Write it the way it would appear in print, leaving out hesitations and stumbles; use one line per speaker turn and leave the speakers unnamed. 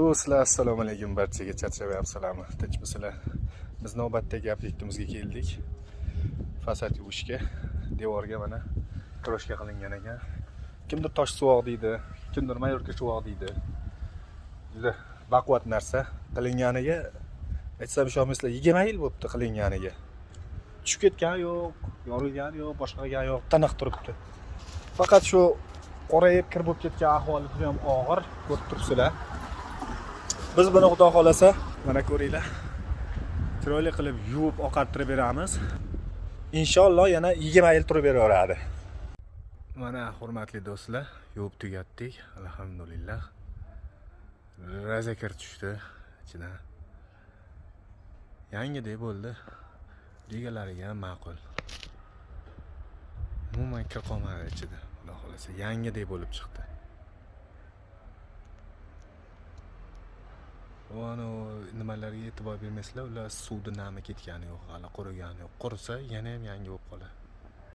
Do'stlar, assalomu alaykum. Barchaga charchamayapsizlarmi? Tinchmisizlar? Biz navbatdagi obyektimizga keldik. Fasad yuvishga. Devorga mana kroshka qilingan ekan. Kimdir tosh suvoq deydi, kimdir mayorka suvoq deydi. Juda baquvvat narsa. Qilinganiga aytsam ishonmaysizlar, 20 yil bo'libdi qilinganiga. Tushib ketgani yo'q, yorilgani yo'q, boshqa qilgani yo'q, taniq turibdi. Faqat shu qorayib kirib bo'lib ketgan ahvoli ham og'ir, ko'rib turibsizlar. Biz buni xudo xolasa, mana ko'ringlar. Chiroyli qilib yuvib oqartirib beramiz. Inshaalloh yana 20 yil turib beraveradi. Mana hurmatli do'stlar, yuvib tugatdik, alhamdulillah. Razakir tushdi ichidan. Yangidek bo'ldi. Degalariga ham ma'qul. Umuman kir qolmadi ichida. Xudo xolasa, yangidek bo'lib chiqdi. Ono nimalarga e'tibor bermaysizlar, ular suvda nami ketgani yo'q, hali qurigani yo'q. Qursa yana ham yangi bo'lib qoladi.